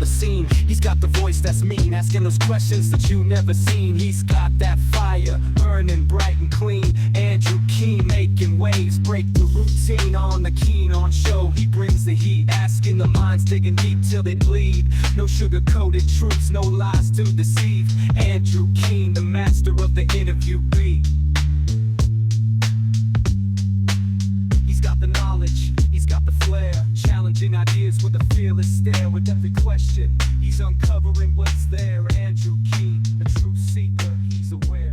the scene. He's got the voice that's mean, asking those questions that you never seen. He's got that fire, burning bright and clean. Andrew Keen making waves, break the routine on the Keen on show. He brings the heat, asking the minds, digging deep till they bleed. No sugar-coated truths, no lies to deceive. Andrew Keen, the master of the interview beat. He's got the knowledge, he's got the flair, challenging ideas with a fearless stare. With every question, he's uncovering what's there. Andrew Keen, a truth seeker, he's aware.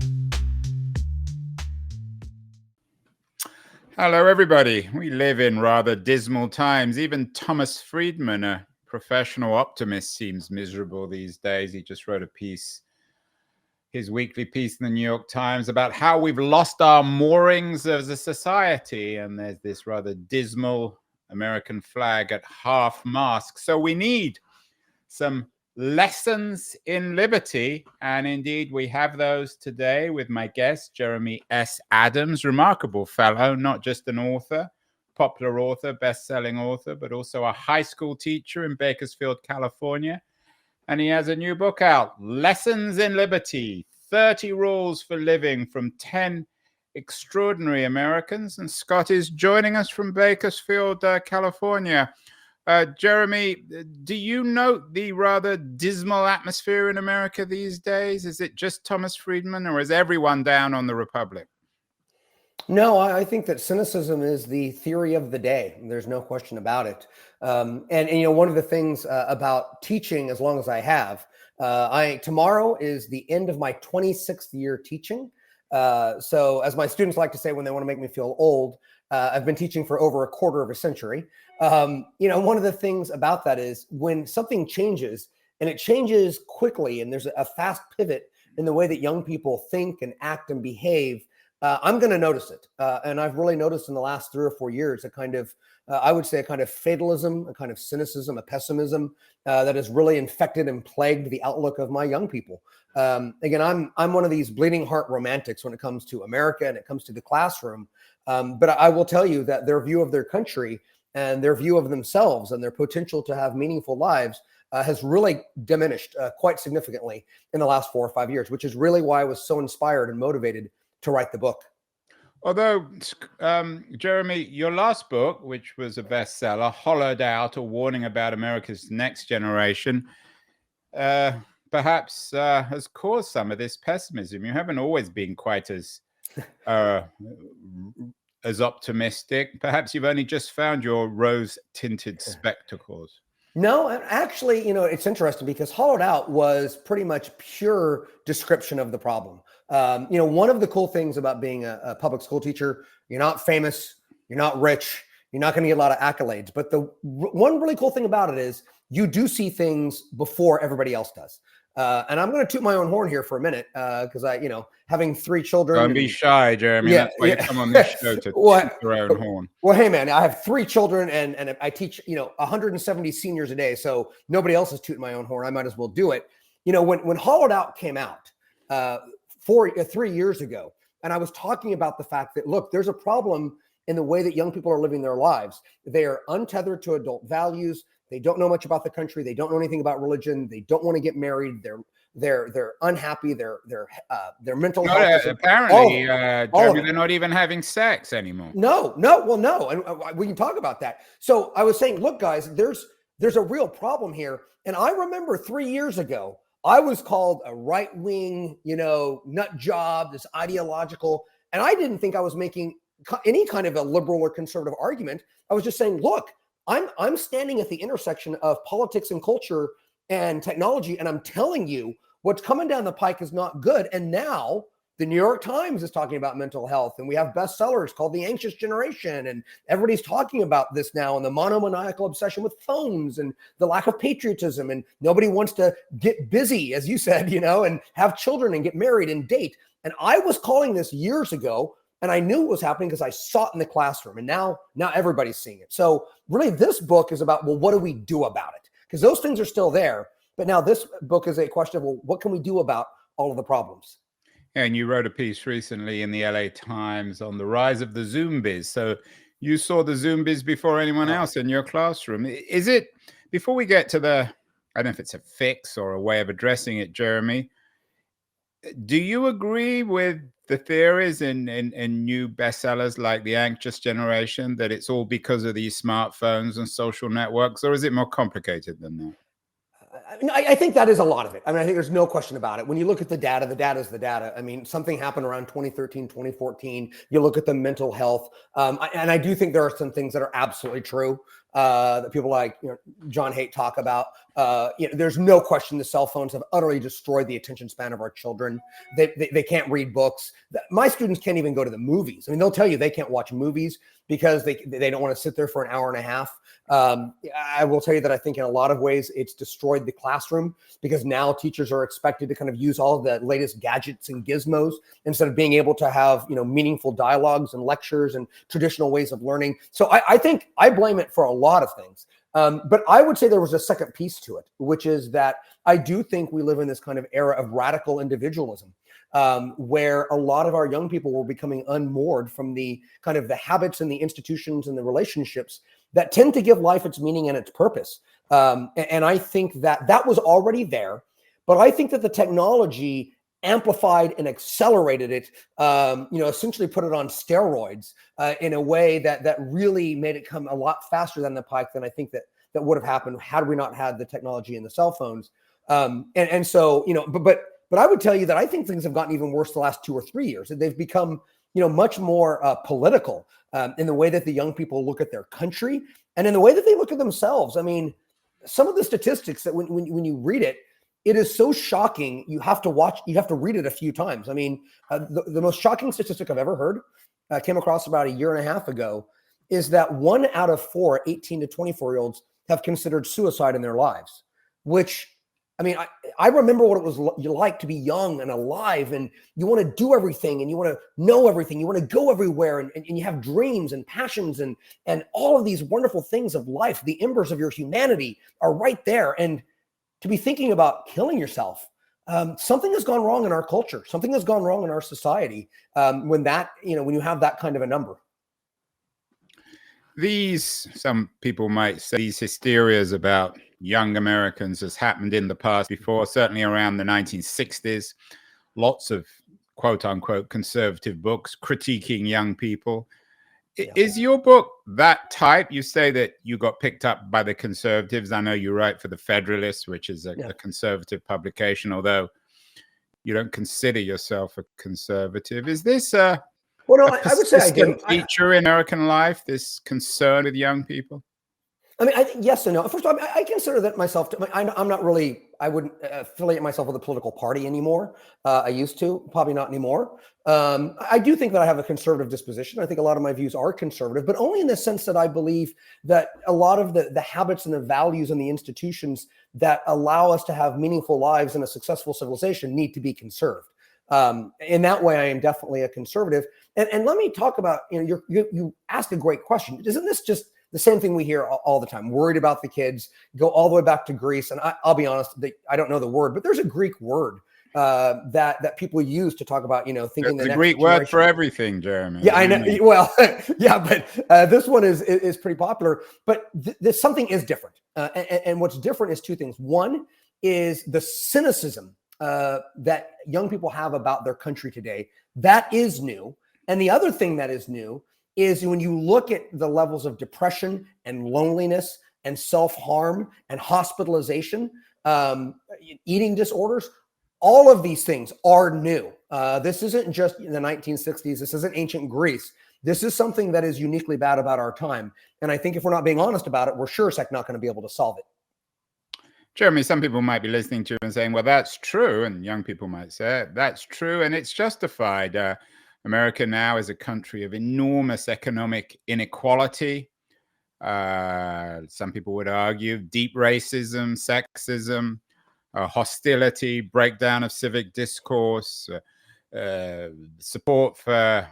Hello, everybody. We live in rather dismal times. Even Thomas Friedman, a professional optimist, seems miserable these days. He just wrote a piece, his weekly piece in the New York Times, about how we've lost our moorings as a society. And there's this rather dismal American flag at half-mast. So we need some lessons in liberty. And indeed, we have those today with my guest, Jeremy S. Adams, remarkable fellow, not just an author, popular author, best-selling author, but also a high school teacher in Bakersfield, California. And he has a new book out, Lessons in Liberty, 30 Rules for Living from 10 Extraordinary Americans. And Scott is joining us from Bakersfield, California. Jeremy, do you note the rather dismal atmosphere in America these days? Is it just Thomas Friedman, or is everyone down on the Republic? No, I think that cynicism is the theory of the day. There's no question about it. And you know, one of the things about teaching, as long as I have, tomorrow is the end of my 26th year teaching. So as my students like to say when they want to make me feel old, I've been teaching for over a quarter of a century. You know, one of the things about that is when something changes, and it changes quickly, and there's a fast pivot in the way that young people think and act and behave, I'm going to notice it. And I've really noticed in the last 3 or 4 years a kind of, I would say a kind of fatalism, a kind of cynicism, a pessimism that has really infected and plagued the outlook of my young people. Again, I'm one of these bleeding heart romantics when it comes to America and it comes to the classroom. But I will tell you that their view of their country and their view of themselves and their potential to have meaningful lives has really diminished quite significantly in the last 4 or 5 years, which is really why I was so inspired and motivated to write the book. Although, Jeremy, your last book, which was a bestseller, Hollowed Out, a warning about America's next generation, perhaps has caused some of this pessimism. You haven't always been quite as optimistic. Perhaps you've only just found your rose-tinted spectacles. No, actually, you know, it's interesting because Hollowed Out was pretty much pure description of the problem. You know, one of the cool things about being a public school teacher, you're not famous, you're not rich, you're not going to get a lot of accolades. But the one really cool thing about it is you do see things before everybody else does. And I'm going to toot my own horn here for a minute because you know, having 3 children. Don't be shy, Jeremy. That's why you come on this show to toot your own horn. Well, hey, man, I have 3 children and I teach, you know, 170 seniors a day. So nobody else is tooting my own horn. I might as well do it. You know, when Hollowed Out came out 3 years ago, and I was talking about the fact that, look, there's a problem in the way that young people are living their lives. They are untethered to adult values. They don't know much about the country. They don't know anything about religion. They don't want to get married. They're unhappy. Their mental health. Apparently, Jeremy, they're not even having sex anymore. No. And we can talk about that. So I was saying, look, guys, there's a real problem here. And I remember 3 years ago, I was called a right-wing, you know, nut job, this ideological, and I didn't think I was making any kind of a liberal or conservative argument. I was just saying, look, I'm standing at the intersection of politics and culture and technology, and I'm telling you what's coming down the pike is not good. And now the New York Times is talking about mental health, and we have bestsellers called The Anxious Generation, and everybody's talking about this now, and the monomaniacal obsession with phones and the lack of patriotism, and nobody wants to get busy, as you said, you know, and have children and get married and date. And I was calling this years ago, and I knew it was happening because I saw it in the classroom, and now everybody's seeing it. So really this book is about, well, what do we do about it? Because those things are still there, but now this book is a question of, well, what can we do about all of the problems? And you wrote a piece recently in the LA Times on the rise of the Zombies. So you saw the Zombies before anyone else in your classroom. Is it, before we get to the I don't know if it's a fix or a way of addressing it, Jeremy. Do you agree with the theories in new bestsellers like The Anxious Generation that it's all because of these smartphones and social networks, or is it more complicated than that? I think that is a lot of it. I mean, I think there's no question about it. When you look at the data is the data. I mean, something happened around 2013, 2014. You look at the mental health. And I do think there are some things that are absolutely true that people like John Haidt talk about. There's no question the cell phones have utterly destroyed the attention span of our children. They can't read books. My students can't even go to the movies. I mean, they'll tell you they can't watch movies because they don't want to sit there for an hour and a half. I will tell you that I think in a lot of ways it's destroyed the classroom because now teachers are expected to kind of use all of the latest gadgets and gizmos instead of being able to have meaningful dialogues and lectures and traditional ways of learning. So I think I blame it for a lot of things. But I would say there was a second piece to it, which is that I do think we live in this kind of era of radical individualism, where a lot of our young people were becoming unmoored from the kind of the habits and the institutions and the relationships that tend to give life its meaning and its purpose. And I think that was already there, but I think that the technology amplified and accelerated it, essentially put it on steroids in a way that really made it come a lot faster than the pike than I think that would have happened had we not had the technology and the cell phones. And so, but I would tell you that I think things have gotten even worse the last 2 or 3 years. They've become, much more political in the way that the young people look at their country and in the way that they look at themselves. I mean, some of the statistics that when you read it, it is so shocking. You have to read it a few times. I mean, the most shocking statistic I've ever heard, came across about a year and a half ago, is that 1 out of 4 18 to 24-year-olds have considered suicide in their lives, which, I mean, I remember what it was like to be young and alive, and you want to do everything and you want to know everything. You want to go everywhere, and you have dreams and passions and all of these wonderful things of life. The embers of your humanity are right there. And to be thinking about killing yourself, something has gone wrong in our culture. Something has gone wrong in our society when you have that kind of a number. Some people might say these hysterias about young Americans has happened in the past before, certainly around the 1960s. Lots of quote unquote conservative books critiquing young people. Yeah. Is your book that type? You say that you got picked up by the conservatives. I know you write for the Federalist, which is a conservative publication, although you don't consider yourself a conservative. Is this a I would say I do. Feature in American life, this concern with young people? I mean, I think yes and no. First of all, I consider that myself. I'm not really. I wouldn't affiliate myself with a political party anymore. I used to, probably not anymore. I do think that I have a conservative disposition. I think a lot of my views are conservative, but only in the sense that I believe that a lot of the habits and the values and the institutions that allow us to have meaningful lives in a successful civilization need to be conserved. In that way, I am definitely a conservative. And let me talk about. You asked a great question. Isn't this just the same thing we hear all the time? Worried about the kids, go all the way back to Greece. And I'll be honest, I don't know the word, but there's a Greek word that people use to talk about, thinking the Greek word for everything, Jeremy. Yeah, I know. Well, yeah, but this one is pretty popular. But something is different. And what's different is two things. One is the cynicism that young people have about their country today. That is new. And the other thing that is new is when you look at the levels of depression and loneliness and self-harm and hospitalization, eating disorders, all of these things are new. This isn't just in the 1960s. This isn't ancient Greece. This is something that is uniquely bad about our time. And I think if we're not being honest about it, we're sure as heck not going to be able to solve it. Jeremy, some people might be listening to you and saying, well, that's true. And young people might say, that's true. And it's justified. America now is a country of enormous economic inequality. Some people would argue deep racism, sexism, hostility, breakdown of civic discourse, support for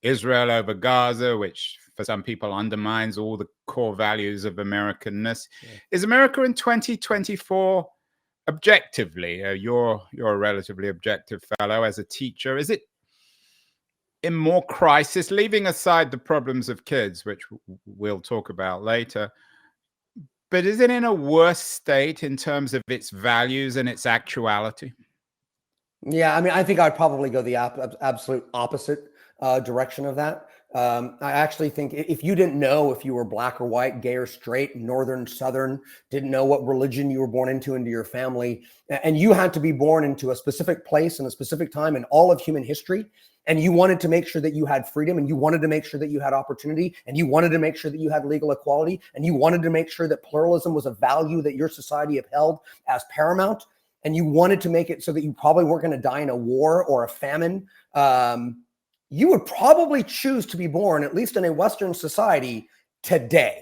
Israel over Gaza, which for some people undermines all the core values of Americanness. Yeah. Is America in 2024 objectively, you're a relatively objective fellow as a teacher, is it in more crisis, leaving aside the problems of kids, which we'll talk about later? But is it in a worse state in terms of its values and its actuality? Yeah, I mean, I think I'd probably go the absolute opposite direction of that. I actually think if you didn't know if you were black or white, gay or straight, northern, southern, didn't know what religion you were born into your family, and you had to be born into a specific place and a specific time in all of human history, and you wanted to make sure that you had freedom, and you wanted to make sure that you had opportunity, and you wanted to make sure that you had legal equality, and you wanted to make sure that pluralism was a value that your society upheld as paramount, and you wanted to make it so that you probably weren't going to die in a war or a famine, you would probably choose to be born, at least in a Western society today.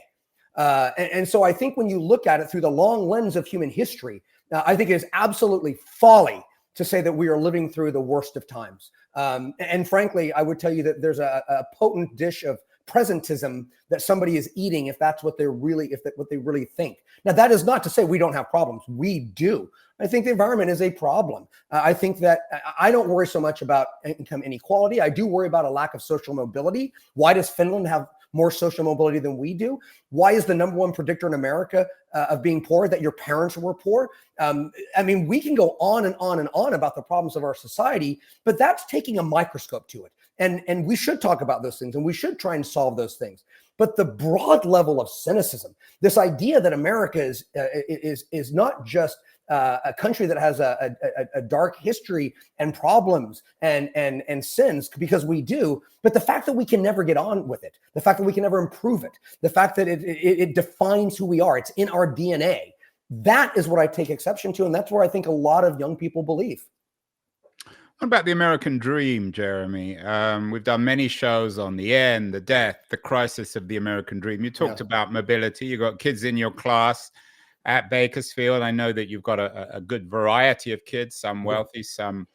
And so I think when you look at it through the long lens of human history, I think it is absolutely folly to say that we are living through the worst of times. And frankly, I would tell you that there's a potent dish of presentism that somebody is eating if that's what they're really, what they really think. Now, that is not to say we don't have problems. We do. I think the environment is a problem. I think that I don't worry so much about income inequality. I do worry about a lack of social mobility. Why does Finland have more social mobility than we do? Why is the number one predictor in America of being poor that your parents were poor? I mean, we can go on and on and on about the problems of our society, but that's taking a microscope to it. And we should talk about those things, and we should try and solve those things. But the broad level of cynicism, this idea that America is not just a country that has a dark history and problems and sins, because we do, but the fact that we can never get on with it, the fact that we can never improve it, the fact that it defines who we are, it's in our DNA. That is what I take exception to, and that's where I think a lot of young people believe. What about the American dream, Jeremy? We've done many shows on the end, the death, the crisis of the American dream. You talked about mobility. You got kids in your class at Bakersfield. I know that you've got a good variety of kids, some wealthy, some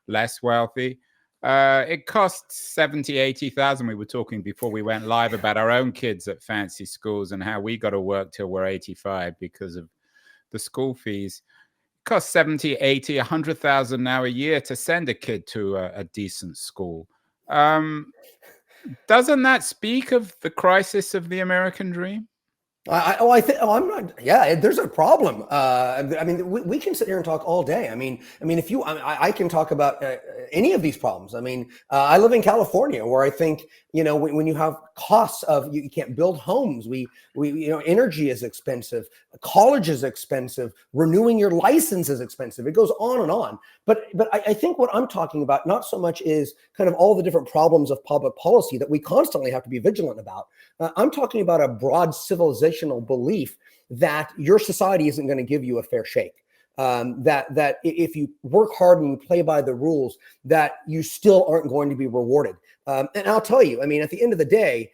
less wealthy. It costs 70, 80,000. We were talking before we went live about our own kids at fancy schools and how we got to work till we're 85 because of the school fees. Costs 70, 80, 100,000 now a year to send a kid to a decent school. Doesn't that speak of the crisis of the American dream? I'm not. Yeah, there's a problem. I mean, we can sit here and talk all day. I mean, if you, I can talk about any of these problems. I mean, I live in California, where I think, you know, when you have costs of you can't build homes, we you know, energy is expensive, college is expensive, renewing your license is expensive. It goes on and on. But I think what I'm talking about not so much is kind of all the different problems of public policy that we constantly have to be vigilant about. I'm talking about a broad civilizational belief that your society isn't going to give you a fair shake. That if you work hard and you play by the rules, that you still aren't going to be rewarded. And I'll tell you, I mean, at the end of the day,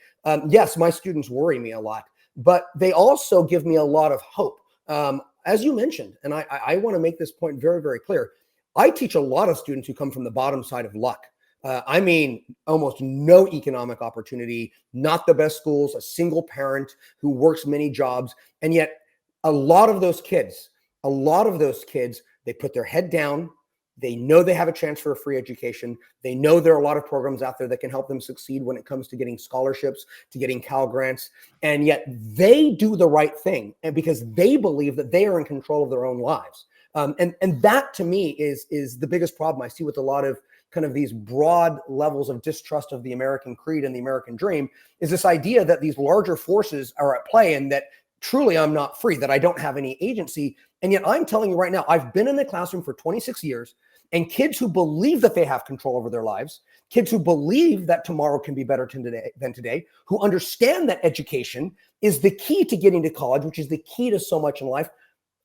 yes, my students worry me a lot, but they also give me a lot of hope. As you mentioned, and I want to make this point very, very clear. I teach a lot of students who come from the bottom side of luck. I mean, almost no economic opportunity, not the best schools, a single parent who works many jobs. And yet a lot of those kids, they put their head down. They know they have a chance for a free education. They know there are a lot of programs out there that can help them succeed when it comes to getting scholarships, to getting Cal grants. And yet they do the right thing, and because they believe that they are in control of their own lives. And that to me is the biggest problem I see with a lot of kind of these broad levels of distrust of the American creed and the American dream, is this idea that these larger forces are at play and that truly I'm not free, that I don't have any agency. And yet I'm telling you right now, I've been in the classroom for 26 years, and kids who believe that they have control over their lives, kids who believe that tomorrow can be better than today, who understand that education is the key to getting to college, which is the key to so much in life.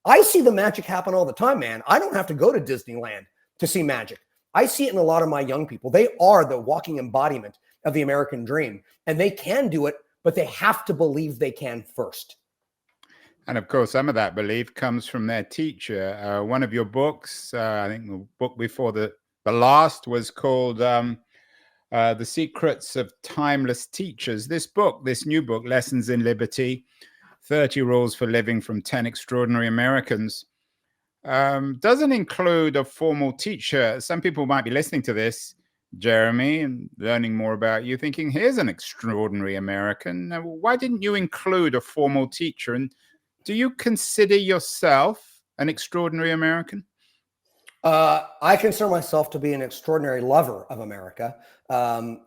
I see the magic happen all the time, man. I don't have to go to Disneyland to see magic. I see it in a lot of my young people. They are the walking embodiment of the American dream, and they can do it, but they have to believe they can first. And of course, some of that belief comes from their teacher. One of your books, I think the book before the last, was called The Secrets of Timeless Teachers. This new book, Lessons in Liberty, 30 Rules for Living from 10 Extraordinary Americans, doesn't include a formal teacher. Some people might be listening to this, Jeremy, and learning more about you, thinking, here's an extraordinary American. Why didn't you include a formal teacher? And Do you consider yourself an extraordinary American? I consider myself to be an extraordinary lover of America. I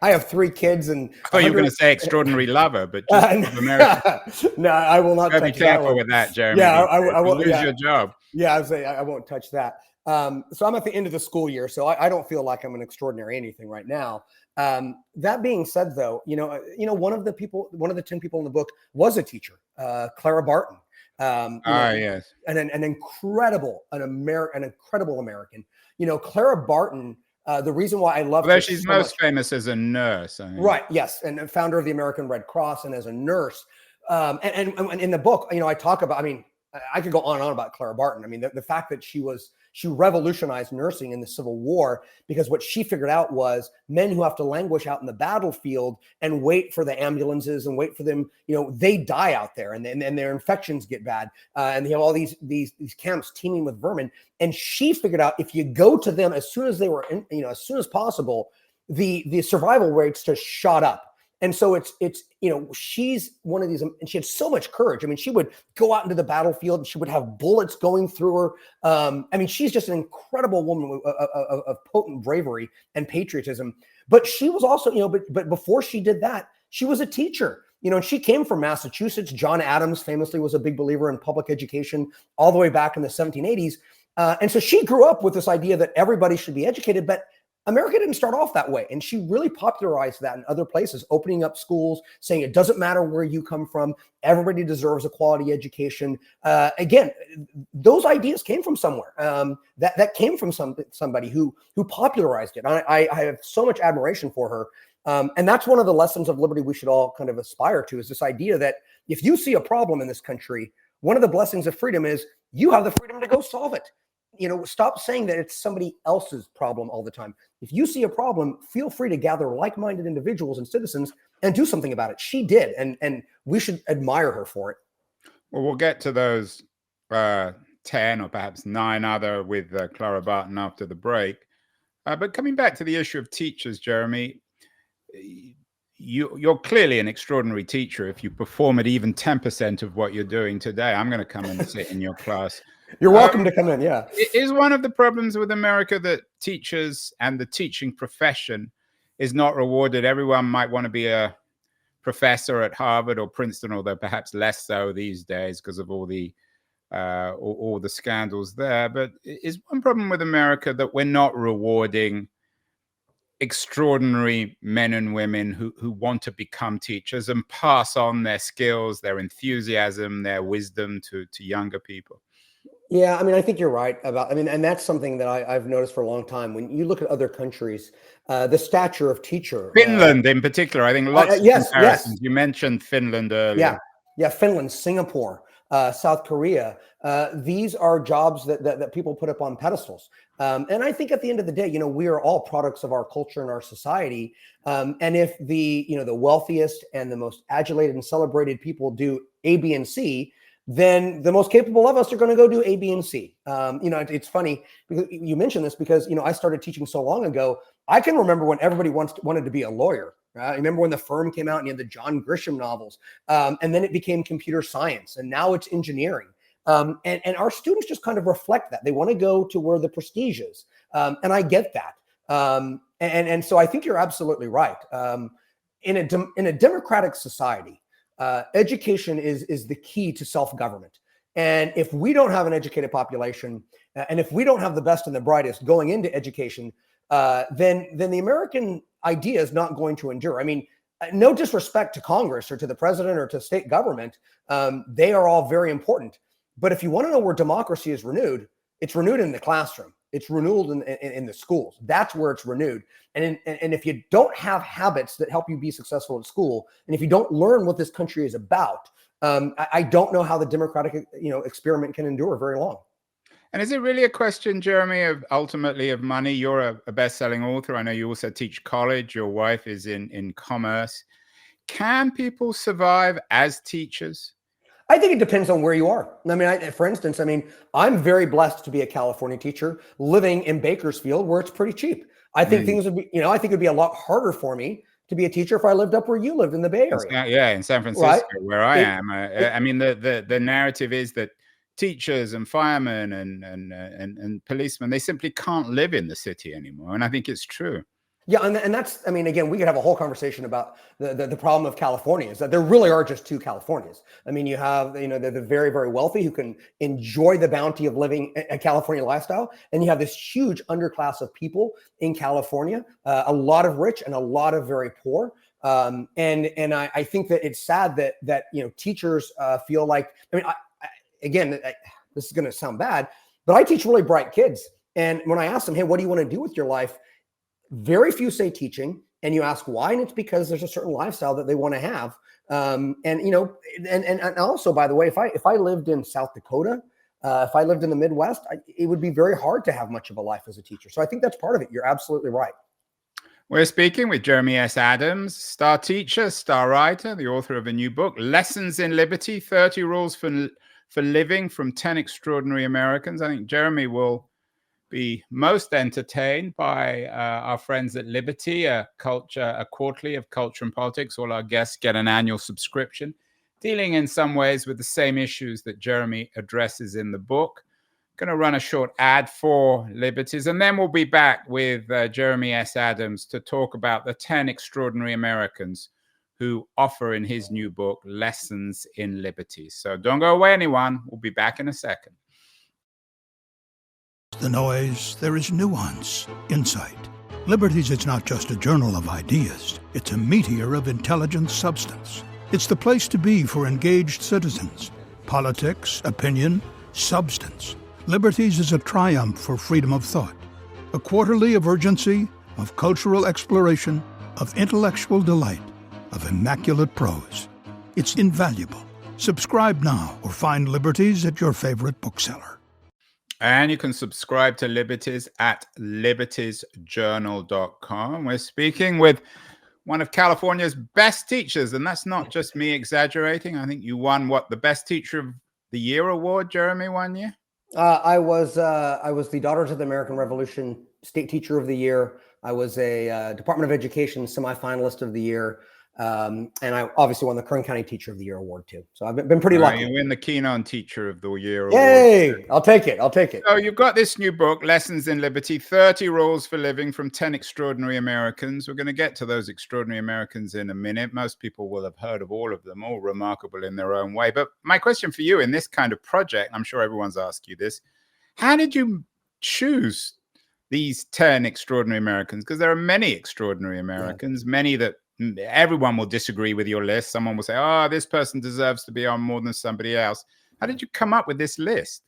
have 3 kids and I thought you were going to say extraordinary lover, but just of America. No, I will not. Be careful with that, Jeremy. Yeah, I will won't lose your job. Yeah, I won't touch that. So I'm at the end of the school year, so I don't feel like I'm an extraordinary anything right now. That being said, though, one of the 10 people in the book was a teacher, Clara Barton. Yes, an incredible American. Clara Barton. The reason why I love her, she's most famous as a nurse, right? Yes, and founder of the American Red Cross, and as a nurse. And in the book, I talk about. I could go on and on about Clara Barton. The fact that she revolutionized nursing in the Civil War, because what she figured out was men who have to languish out in the battlefield and wait for the ambulances and wait for them, they die out there and their infections get bad. And they have all these camps teeming with vermin. And she figured out if you go to them as soon as they were in, as soon as possible, the survival rates just shot up. And so she's one of these, and she had so much courage. She would go out into the battlefield and she would have bullets going through her. She's just an incredible woman of potent bravery and patriotism. But she was also, but before she did that, she was a teacher. And she came from Massachusetts. John Adams famously was a big believer in public education all the way back in the 1780s. And so she grew up with this idea that everybody should be educated, but America didn't start off that way. And she really popularized that in other places, opening up schools, saying it doesn't matter where you come from. Everybody deserves a quality education. Again, those ideas came from somewhere. That came from somebody who popularized it. I have so much admiration for her. And that's one of the lessons of liberty we should all kind of aspire to, is this idea that if you see a problem in this country, one of the blessings of freedom is you have the freedom to go solve it. Stop saying that it's somebody else's problem all the time. If you see a problem, feel free to gather like-minded individuals and citizens and do something about it. She did, and we should admire her for it. Well, we'll get to those 10 or perhaps 9 other with Clara Barton after the break. But coming back to the issue of teachers, Jeremy, you're clearly an extraordinary teacher if you perform at even 10% of what you're doing today. I'm going to come and sit in your class. You're welcome to come in, yeah. Is one of the problems with America that teachers and the teaching profession is not rewarded? Everyone might want to be a professor at Harvard or Princeton, although perhaps less so these days because of all the scandals there. But is one problem with America that we're not rewarding extraordinary men and women who want to become teachers and pass on their skills, their enthusiasm, their wisdom to younger people? Yeah, I think you're right about, and that's something that I've noticed for a long time. When you look at other countries, the stature of teacher. Finland in particular, I think lots of comparisons. Yes. You mentioned Finland earlier. Yeah, Finland, Singapore, South Korea. These are jobs that people put up on pedestals. And I think at the end of the day, we are all products of our culture and our society. And if the wealthiest and the most adulated and celebrated people do A, B, and C, then the most capable of us are going to go do A, B, and C. It's funny because you mentioned this because, I started teaching so long ago. I can remember when everybody wanted to be a lawyer. Right? I remember when The Firm came out and you had the John Grisham novels. And then it became computer science, and now it's engineering. And our students just kind of reflect that. They want to go to where the prestige is. And I get that. And so I think you're absolutely right. In a democratic society, education is the key to self-government. And if we don't have an educated population, and if we don't have the best and the brightest going into education, then the American idea is not going to endure. No disrespect to Congress or to the president or to state government. They are all very important. But if you want to know where democracy is renewed, it's renewed in the classroom. It's renewed in the schools. That's where it's renewed. And if you don't have habits that help you be successful at school, and if you don't learn what this country is about, I don't know how the democratic experiment can endure very long. And is it really a question, Jeremy, of ultimately of money? You're a best-selling author. I know you also teach college. Your wife is in commerce. Can people survive as teachers? I think it depends on where you are. For instance, I'm very blessed to be a California teacher living in Bakersfield where it's pretty cheap. I think things would be, I think it'd be a lot harder for me to be a teacher if I lived up where you lived in the Bay Area. Yeah, in San Francisco, Right? where I am. I mean, the narrative is that teachers and firemen and policemen, they simply can't live in the city anymore, and I think it's true. Yeah, and that's, I mean, again, we could have a whole conversation about the problem of California, is that there really are just two Californias. I mean, you have, the very, very wealthy who can enjoy the bounty of living a California lifestyle, and you have this huge underclass of people in California, a lot of rich and a lot of very poor. And I think that it's sad that teachers feel like, I mean, again, this is going to sound bad, but I teach really bright kids, and when I ask them, hey, what do you want to do with your life? Very few say teaching, and you ask why, and it's because there's a certain lifestyle that they want to have. And also, by the way, if I lived in South Dakota, if I lived in the Midwest, it would be very hard to have much of a life as a teacher. So I think that's part of it. You're absolutely right. We're speaking with Jeremy S. Adams, star teacher, star writer, the author of a new book, Lessons in Liberty, 30 Rules for Living from 10 Extraordinary Americans. I think Jeremy will be most entertained by our friends at Liberty, a quarterly of culture and politics. All our guests get an annual subscription, dealing in some ways with the same issues that Jeremy addresses in the book. Going to run a short ad for Liberties, and then we'll be back with Jeremy S. Adams to talk about the 10 extraordinary Americans who offer in his new book, Lessons in Liberty. So don't go away, anyone. We'll be back in a second. The noise, there is nuance, insight. Liberties is not just a journal of ideas. It's a meteor of intelligent substance. It's the place to be for engaged citizens. Politics, opinion, substance. Liberties is a triumph for freedom of thought. A quarterly of urgency, of cultural exploration, of intellectual delight, of immaculate prose. It's invaluable. Subscribe now or find Liberties at your favorite bookseller. And you can subscribe to Liberties at libertiesjournal.com. We're speaking with one of California's best teachers, and that's not just me exaggerating. I think you won the Best Teacher of the Year award, Jeremy, one year? I was the Daughters of the American Revolution State Teacher of the Year. I was a Department of Education semifinalist of the year. And I obviously won the Kern County Teacher of the Year award too. So I've been pretty lucky. You win the Keenan Teacher of the Year Yay! award. I'll take it. So you've got this new book, Lessons in Liberty, 30 Rules for Living from 10 Extraordinary Americans. We're going to get to those extraordinary Americans in a minute. Most people will have heard of all of them, all remarkable in their own way. But my question for you in this kind of project, I'm sure everyone's asked you this, how did you choose these 10 extraordinary Americans? Because there are many extraordinary Americans, many that everyone will disagree with your list. Someone will say, oh, this person deserves to be on more than somebody else. How did you come up with this list?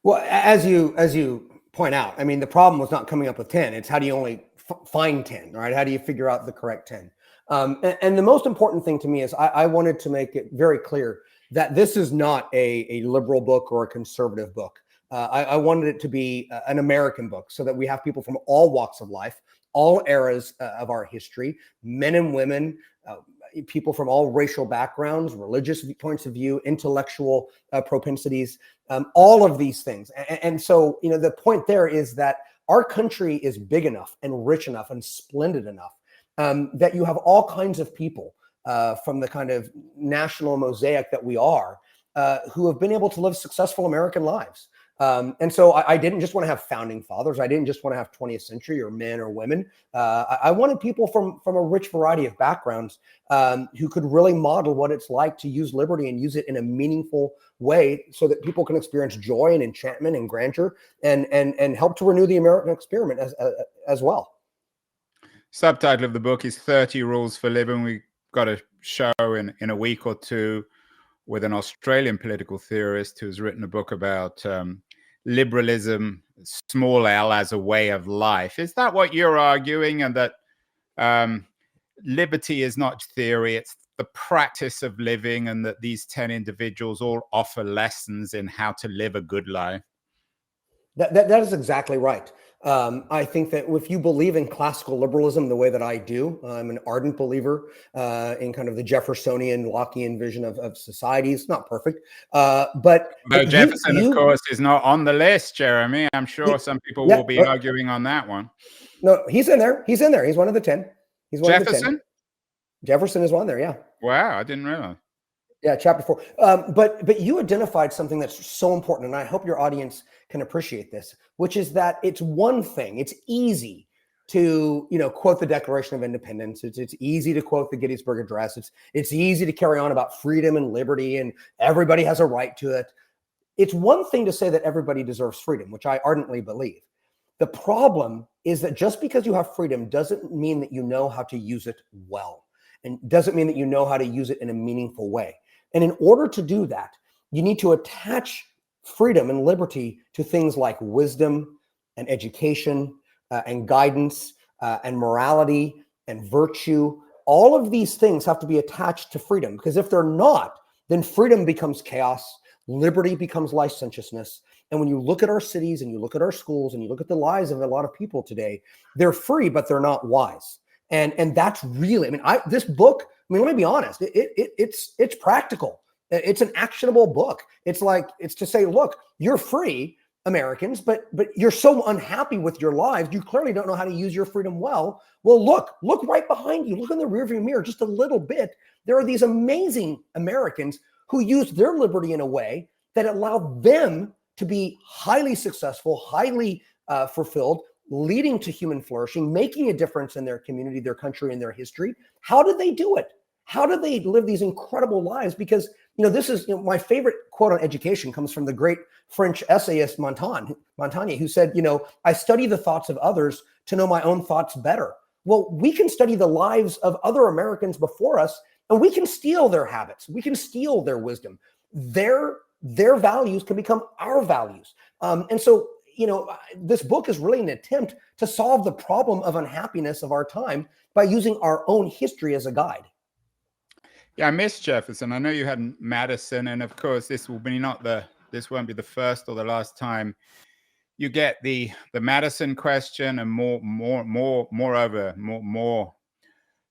Well, as you point out, I mean, the problem was not coming up with 10. It's how do you only find 10, right? How do you figure out the correct 10? And the most important thing to me is I wanted to make it very clear that this is not a liberal book or a conservative book. I wanted it to be an American book so that we have people from all walks of life, all eras of our history, men and women, people from all racial backgrounds, religious points of view, intellectual propensities, all of these things. And so, the point there is that our country is big enough and rich enough and splendid enough that you have all kinds of people from the kind of national mosaic that we are who have been able to live successful American lives. And so I didn't just want to have founding fathers. I didn't just want to have 20th century or men or women. I wanted people from a rich variety of backgrounds who could really model what it's like to use liberty and use it in a meaningful way so that people can experience joy and enchantment and grandeur and help to renew the American experiment as well. Subtitle of the book is 30 Rules for Living. We've got a show in a week or two with an Australian political theorist who's written a book about liberalism, small l, as a way of life. Is that what you're arguing? And that liberty is not theory, it's the practice of living, and that these 10 individuals all offer lessons in how to live a good life? That is exactly right. I think that if you believe in classical liberalism the way that I do, I'm an ardent believer in kind of the Jeffersonian, Lockean vision of society. It's not perfect, but Jefferson, of course, is not on the list, Jeremy. I'm sure some people will be arguing on that one. No, he's in there. He's in there. He's one of the 10. He's one Jefferson? of the 10. Jefferson is one there. Yeah. Wow, I didn't realize. Yeah, chapter 4. But you identified something that's so important, and I hope your audience can appreciate this, which is that it's one thing. It's easy to, quote the Declaration of Independence. It's easy to quote the Gettysburg Address. It's easy to carry on about freedom and liberty, and everybody has a right to it. It's one thing to say that everybody deserves freedom, which I ardently believe. The problem is that just because you have freedom doesn't mean that you know how to use it well, and doesn't mean that you know how to use it in a meaningful way. And in order to do that, you need to attach freedom and liberty to things like wisdom and education and guidance and morality and virtue. All of these things have to be attached to freedom, because if they're not, then freedom becomes chaos, liberty becomes licentiousness. And when you look at our cities and you look at our schools and you look at the lives of a lot of people today, they're free, but they're not wise. And that's really, this book, let me be honest, it's practical. It's an actionable book. It's to say, look, you're free, Americans, but you're so unhappy with your lives. You clearly don't know how to use your freedom well. Well, look right behind you. Look in the rearview mirror just a little bit. There are these amazing Americans who use their liberty in a way that allowed them to be highly successful, highly fulfilled, leading to human flourishing, making a difference in their community, their country, and their history. How did they do it? How do they live these incredible lives? Because, this is my favorite quote on education comes from the great French essayist Montaigne, who said, I study the thoughts of others to know my own thoughts better. Well, we can study the lives of other Americans before us, and we can steal their habits. We can steal their wisdom. Their values can become our values. And so, this book is really an attempt to solve the problem of unhappiness of our time by using our own history as a guide. Yeah, I miss Jefferson. I know you had Madison, and of course, this won't be the first or the last time you get the Madison question, and moreover, more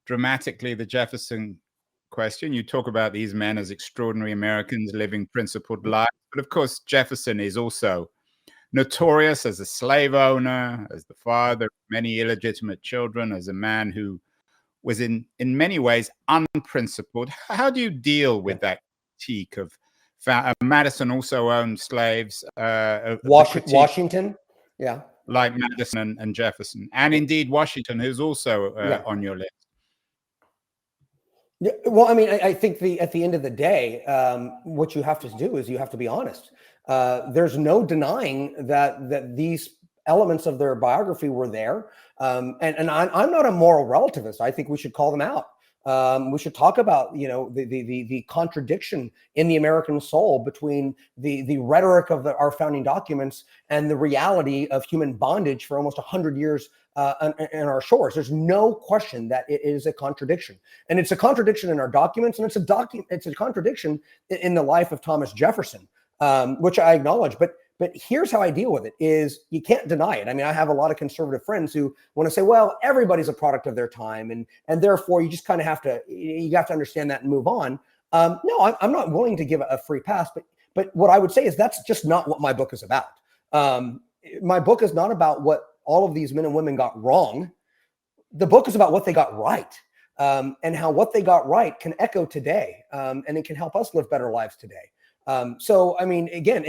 dramatically, the Jefferson question. You talk about these men as extraordinary Americans living principled lives, but of course, Jefferson is also notorious as a slave owner, as the father of many illegitimate children, as a man who was in many ways unprincipled. How do you deal with that critique of Madison also owned slaves? Washington, yeah, like Madison and Jefferson, and indeed Washington, who's also on your list. Yeah, well, I think at the end of the day, what you have to do is you have to be honest. There's no denying that these elements of their biography were there. And I'm not a moral relativist. I think we should call them out. We should talk about, the contradiction in the American soul between the rhetoric of our founding documents and the reality of human bondage for almost 100 years in our shores. There's no question that it is a contradiction, and it's a contradiction in our documents, and it's a contradiction in the life of Thomas Jefferson, which I acknowledge. But here's how I deal with it: is you can't deny it. I have a lot of conservative friends who want to say, well, everybody's a product of their time, and therefore you just kind of have to understand that and move on. No, I'm not willing to give a free pass, but what I would say is that's just not what my book is about. My book is not about what all of these men and women got wrong. The book is about what they got right, and how what they got right can echo today, and it can help us live better lives today. So, again,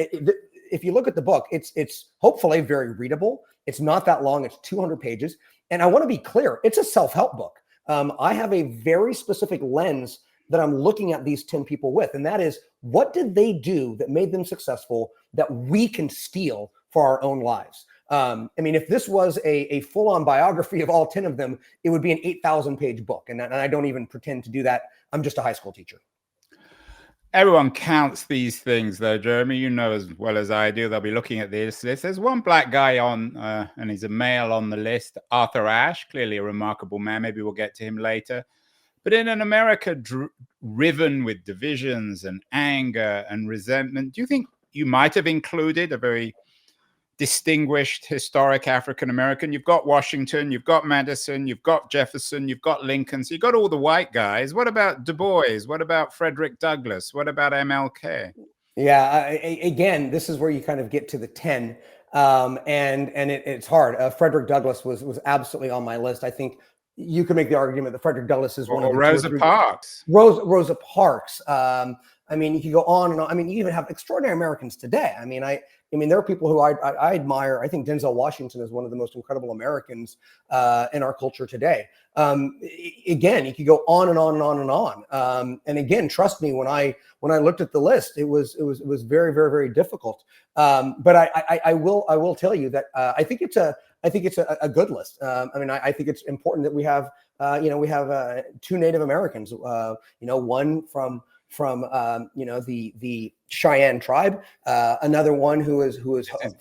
if you look at the book, it's hopefully very readable. It's not that long. It's 200 pages. And I want to be clear, it's a self-help book. I have a very specific lens that I'm looking at these 10 people with, and that is, what did they do that made them successful that we can steal for our own lives? If this was a full-on biography of all 10 of them, it would be an 8,000-page book. And I don't even pretend to do that. I'm just a high school teacher. Everyone counts these things, though, Jeremy. You know as well as I do, they'll be looking at this list. There's one black guy on, and he's a male on the list, Arthur Ashe, clearly a remarkable man. Maybe we'll get to him later. But in an America riven with divisions and anger and resentment, do you think you might have included a very distinguished historic African-American? You've got Washington, you've got Madison, you've got Jefferson, you've got Lincoln. So you've got all the white guys. What about Du Bois? What about Frederick Douglass? What about MLK? Yeah, again, this is where you kind of get to the 10. And it's hard. Frederick Douglass was absolutely on my list. I think, you could make the argument that Frederick Douglass is one of Or the Rosa Parks. Rosa Parks. I mean, you could go on and on. I mean, you even have extraordinary Americans today. I mean, there are people who I admire. I think Denzel Washington is one of the most incredible Americans in our culture today. Again, you could go on and on and on and on. And again, trust me, when I looked at the list, it was very, very, very difficult. But I will tell you that I think it's a good list. I mean, I think it's important that we have two Native Americans. One from the Cheyenne tribe, another one who is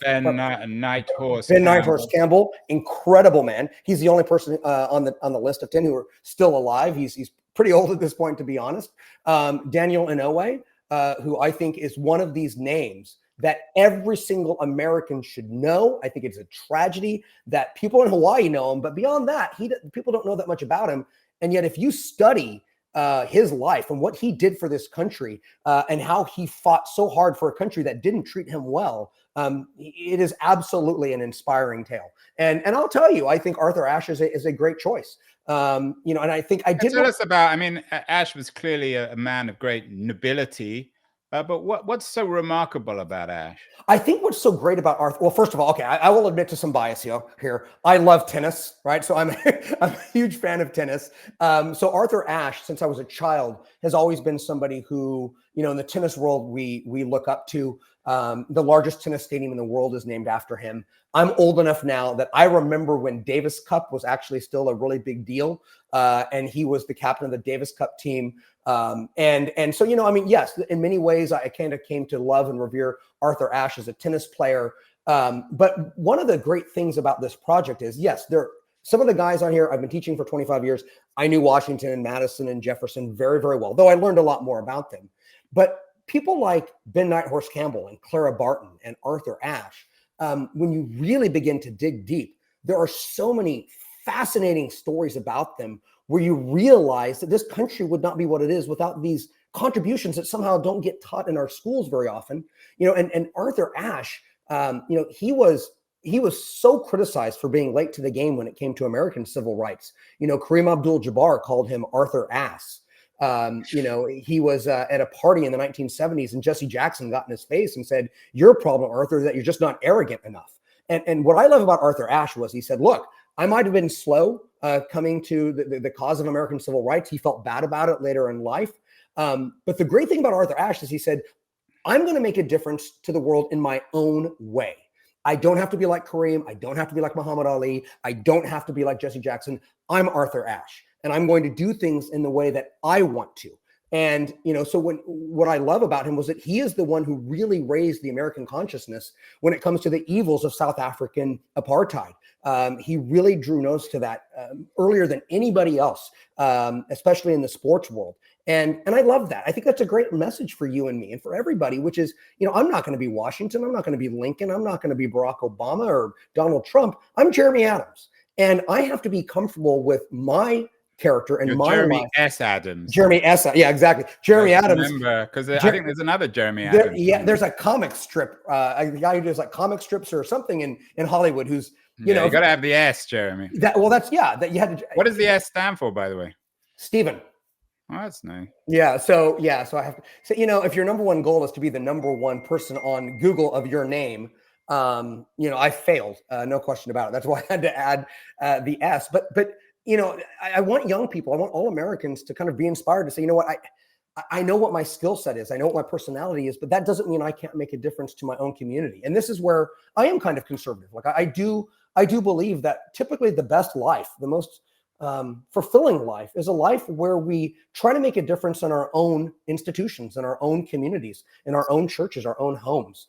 Ben Nighthorse. Ben Nighthorse Campbell, incredible man. He's the only person on the list of 10 who are still alive. He's pretty old at this point, to be honest. Daniel Inouye, who I think is one of these names that every single American should know. I think it's a tragedy that people in Hawaii know him, but beyond that, people don't know that much about him. And yet, if you study his life and what he did for this country and how he fought so hard for a country that didn't treat him well, it is absolutely an inspiring tale. And I'll tell you, I think Arthur Ashe is a great choice. And I think I did. Tell us about. I mean, Ashe was clearly a man of great nobility. But what's so remarkable about Ashe? I think what's so great about Arthur, well, first of all, okay, I will admit to some bias here. I love tennis, right? So I'm a huge fan of tennis. So Arthur Ashe, since I was a child, has always been somebody who, in the tennis world, we look up to. The largest tennis stadium in the world is named after him. I'm old enough now that I remember when Davis Cup was actually still a really big deal. And he was the captain of the Davis Cup team. And so, yes, in many ways, I kind of came to love and revere Arthur Ashe as a tennis player. But one of the great things about this project is, yes, some of the guys on here, I've been teaching for 25 years. I knew Washington and Madison and Jefferson very, very well, though I learned a lot more about them. But people like Ben Nighthorse Campbell and Clara Barton and Arthur Ashe, when you really begin to dig deep, there are so many fascinating stories about them where you realize that this country would not be what it is without these contributions that somehow don't get taught in our schools very often. And Arthur Ashe, he was so criticized for being late to the game when it came to American civil rights. Kareem Abdul-Jabbar called him Arthur Ass. He was at a party in the 1970s and Jesse Jackson got in his face and said, "Your problem, Arthur, is that you're just not arrogant enough." And what I love about Arthur Ashe was he said, "Look, I might have been slow coming to the cause of American civil rights." He felt bad about it later in life. But the great thing about Arthur Ashe is he said, "I'm going to make a difference to the world in my own way. I don't have to be like Kareem. I don't have to be like Muhammad Ali. I don't have to be like Jesse Jackson. I'm Arthur Ashe, and I'm going to do things in the way that I want to." And, so what I love about him was that he is the one who really raised the American consciousness when it comes to the evils of South African apartheid. He really drew nose to that earlier than anybody else, especially in the sports world. And I love that. I think that's a great message for you and me and for everybody, which is, I'm not going to be Washington. I'm not going to be Lincoln. I'm not going to be Barack Obama or Donald Trump. I'm Jeremy Adams. And I have to be comfortable with my character and my Jeremy life. S. Adams. Jeremy S. Yeah, exactly. Jeremy Adams. Remember, because I think there's another Jeremy Adams. There's a comic strip, a guy who does like comic strips or something in Hollywood who's, you got to have the S, Jeremy. That you had to. What does the S stand for, by the way? Stephen. Oh, that's nice. Yeah. So I have to say, if your number one goal is to be the number one person on Google of your name, I failed. No question about it. That's why I had to add the S. But I want young people, I want all Americans to kind of be inspired to say, I know what my skill set is. I know what my personality is, but that doesn't mean I can't make a difference to my own community. And this is where I am kind of conservative. Like I do believe that typically the best life, the most fulfilling life is a life where we try to make a difference in our own institutions, in our own communities, in our own churches, our own homes.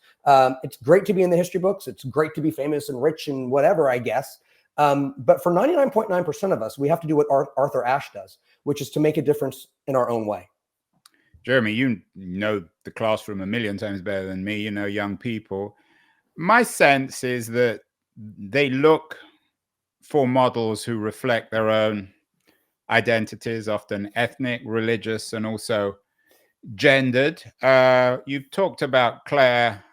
It's great to be in the history books. It's great to be famous and rich and whatever, I guess. But for 99.9% of us, we have to do what Arthur Ashe does, which is to make a difference in our own way. Jeremy, you know the classroom a million times better than me. Young people. My sense is that they look for models who reflect their own identities, often ethnic, religious, and also gendered. You've talked about Clara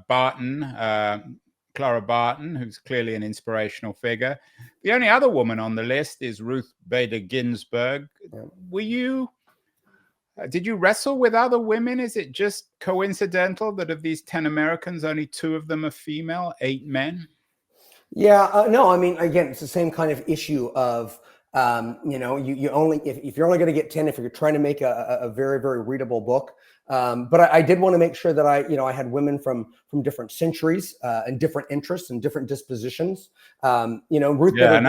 Barton, Clara Barton, who's clearly an inspirational figure. The only other woman on the list is Ruth Bader Ginsburg. Did you wrestle with other women? Is it just coincidental that of these 10 Americans, only 2 of them are female, 8 men? Yeah, no, I mean, again, it's the same kind of issue of, you only, if you're only going to get 10, if you're trying to make a very, very readable book. But I did want to make sure that I had women from different centuries and different interests and different dispositions. Ruth. Yeah, and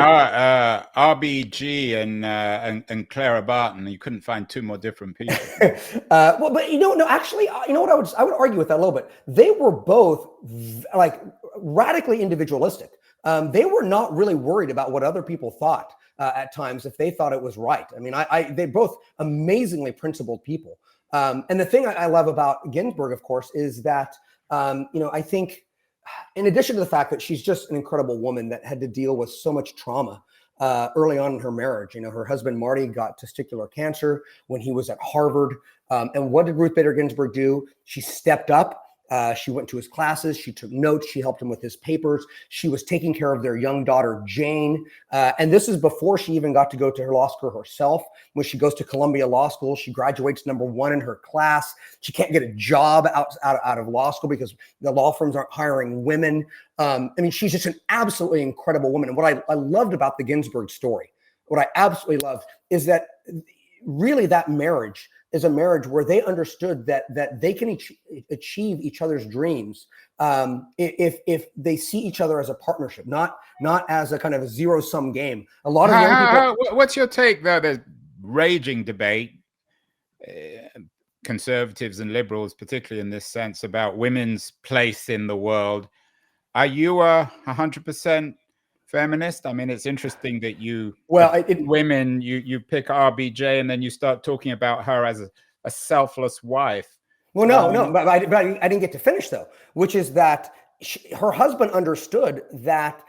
RBG and Clara Barton, you couldn't find 2 more different people. Well, but no, actually, what I would argue with that a little bit. They were both like radically individualistic. They were not really worried about what other people thought at times if they thought it was right. I mean, they're both amazingly principled people. And the thing I love about Ginsburg, of course, is that, I think in addition to the fact that she's just an incredible woman that had to deal with so much trauma early on in her marriage. Her husband, Marty, got testicular cancer when he was at Harvard. And what did Ruth Bader Ginsburg do? She stepped up. She went to his classes. She took notes. She helped him with his papers. She was taking care of their young daughter, Jane. And this is before she even got to go to her law school herself. When she goes to Columbia Law School, she graduates #1 in her class. She can't get a job out of law school because the law firms aren't hiring women. She's just an absolutely incredible woman. And what I loved about the Ginsburg story, what I absolutely loved is that really that marriage is a marriage where they understood that they can achieve each other's dreams if they see each other as a partnership, not as a kind of a zero-sum game. A lot of young people. What's your take, though? There's raging debate, conservatives and liberals, particularly in this sense, about women's place in the world. Are you 100% feminist? I mean, it's interesting that you pick RBJ and then you start talking about her as a selfless wife. Well, no, but I didn't get to finish though, which is that her husband understood that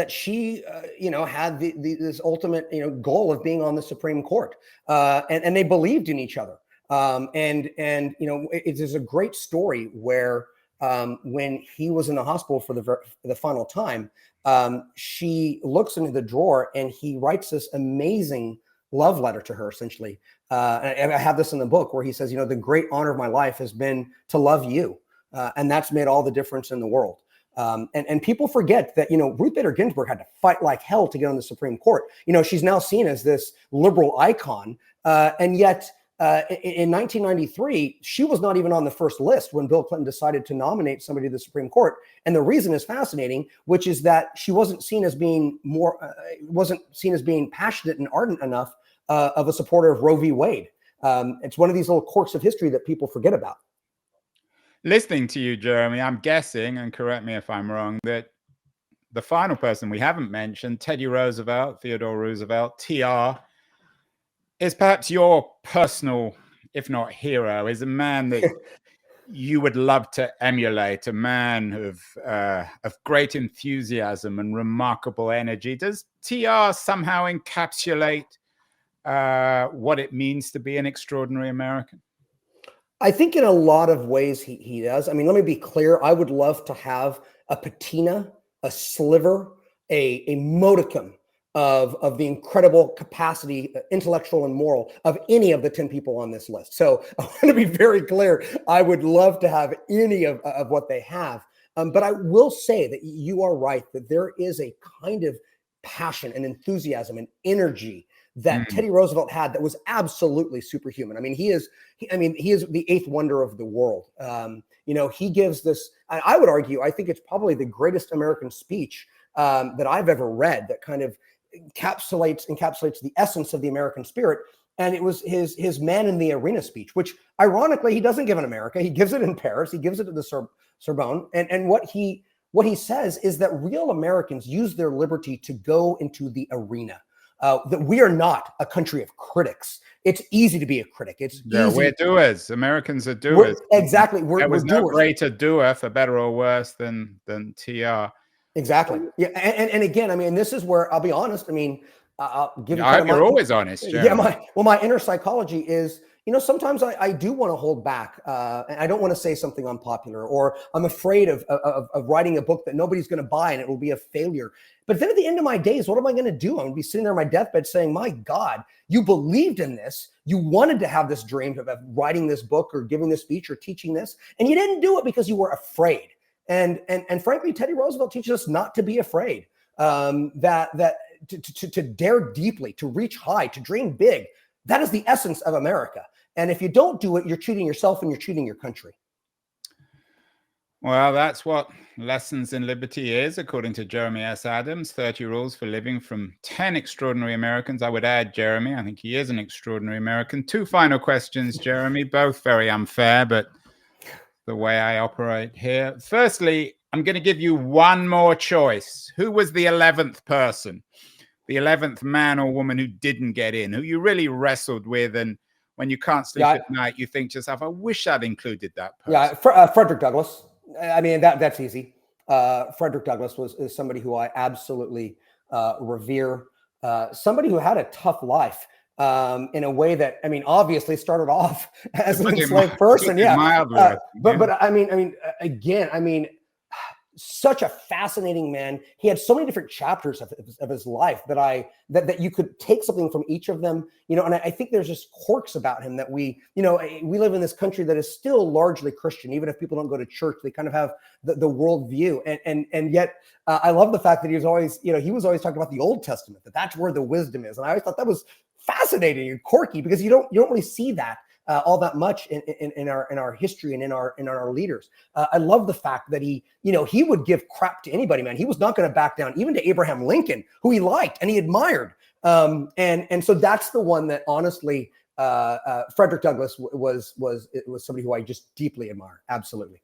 she had this ultimate goal of being on the Supreme Court, and they believed in each other. It is a great story where when he was in the hospital for the final time, she looks into the drawer and he writes this amazing love letter to her, essentially. And I have this in the book where he says, the great honor of my life has been to love you. And that's made all the difference in the world. And people forget that, Ruth Bader Ginsburg had to fight like hell to get on the Supreme Court. She's now seen as this liberal icon. And yet in 1993, she was not even on the first list when Bill Clinton decided to nominate somebody to the Supreme Court. And the reason is fascinating, which is that she wasn't seen as being passionate and ardent enough of a supporter of Roe v. Wade. It's one of these little quirks of history that people forget about. Listening to you, Jeremy, I'm guessing, and correct me if I'm wrong, that the final person we haven't mentioned, Theodore Roosevelt, TR, is perhaps your personal, if not hero, is a man that you would love to emulate, a man of great enthusiasm and remarkable energy. Does TR somehow encapsulate what it means to be an extraordinary American? I think in a lot of ways he does. I mean, let me be clear. I would love to have a patina, a sliver, a modicum of the incredible capacity, intellectual and moral, of any of the 10 people on this list. So I want to be very clear. I would love to have any of what they have. But I will say that you are right, that there is a kind of passion and enthusiasm and energy that Teddy Roosevelt had that was absolutely superhuman. I mean, he is the eighth wonder of the world. He gives this, I would argue, I think it's probably the greatest American speech that I've ever read, that kind of encapsulates the essence of the American spirit. And it was his man in the arena speech, which ironically he doesn't give in America. He gives it in Paris. He gives it at the Sorbonne. And what he says is that real Americans use their liberty to go into the arena. That we are not a country of critics. It's easy to be a critic. We're doers. Americans are doers. We're no doers. Greater doer, for better or worse, than TR. Exactly. Yeah. And again, I mean, this is where I'll be honest. I mean, I'll give you. You're always honest. Yeah. My inner psychology is, sometimes I do want to hold back. And I don't want to say something unpopular, or I'm afraid of writing a book that nobody's going to buy and it will be a failure. But then at the end of my days, what am I going to do? I'm going to be sitting there on my deathbed saying, my God, you believed in this. You wanted to have this dream of writing this book or giving this speech or teaching this, and you didn't do it because you were afraid. And frankly, Teddy Roosevelt teaches us not to be afraid, to dare deeply, to reach high, to dream big. That is the essence of America. And if you don't do it, you're cheating yourself and you're cheating your country. Well, that's what Lessons in Liberty is, according to Jeremy S. Adams, 30 Rules for Living from 10 Extraordinary Americans. I would add, Jeremy, I think he is an extraordinary American. 2 final questions, Jeremy, both very unfair, but the way I operate here. Firstly, I'm going to give you one more choice. Who was the 11th person? The 11th man or woman who didn't get in, who you really wrestled with, and when you can't sleep at night, you think to yourself, I wish I'd included that person. Yeah, Frederick Douglass. I mean, that's easy. Frederick Douglass is somebody who I absolutely revere, somebody who had a tough life in a way that, I mean, obviously started off as an enslaved person. Yeah. But I mean, again, such a fascinating man. He had so many different chapters of his life that you could take something from each of them, and I think there's just quirks about him that we live in this country that is still largely Christian. Even if people don't go to church, they kind of have the world view. And yet I love the fact that he was always talking about the Old Testament, that's where the wisdom is. And I always thought that was fascinating and quirky, because you don't really see that all that much in our history and in our leaders. I love the fact that he would give crap to anybody, man. He was not going to back down, even to Abraham Lincoln, who he liked and he admired. And so that's the one that honestly, Frederick Douglass was somebody who I just deeply admire. Absolutely.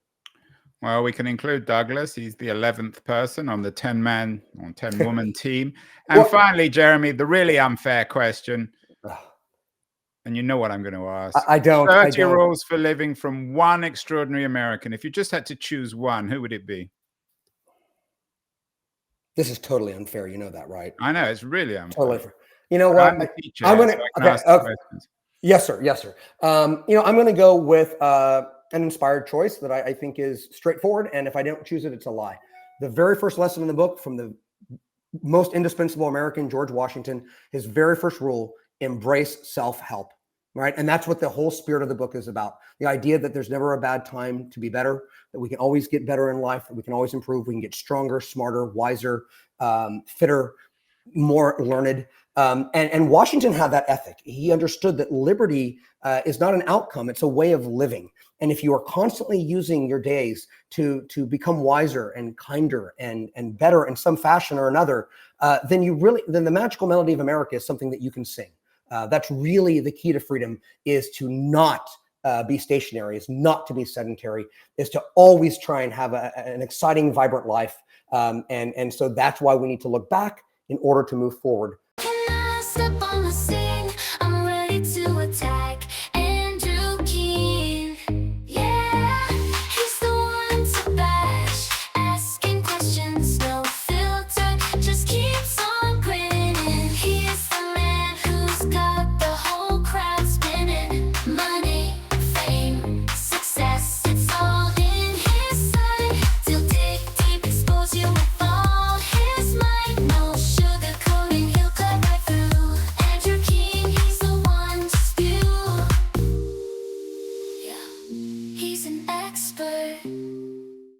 Well, we can include Douglass. He's the 11th person on the 10-man or 10-woman team. And finally, Jeremy, the really unfair question. And you know what I'm going to ask. I don't. 30 rules for living from one extraordinary American. If you just had to choose one, who would it be? This is totally unfair. You know that, right? I know. It's really unfair. Totally unfair. You know what? I'm the teacher, I'm going to. Yes, sir. Yes, sir. I'm going to go with an inspired choice that I think is straightforward. And if I don't choose it, it's a lie. The very first lesson in the book from the most indispensable American, George Washington, his very first rule: embrace self-help, right? And that's what the whole spirit of the book is about. The idea that there's never a bad time to be better, that we can always get better in life, that we can always improve, we can get stronger, smarter, wiser, fitter, more learned. And Washington had that ethic. He understood that liberty is not an outcome, it's a way of living. And if you are constantly using your days to become wiser and kinder and better in some fashion or another, then the magical melody of America is something that you can sing. That's really the key to freedom, is to not be stationary, is not to be sedentary, is to always try and have an exciting, vibrant life. And so that's why we need to look back in order to move forward.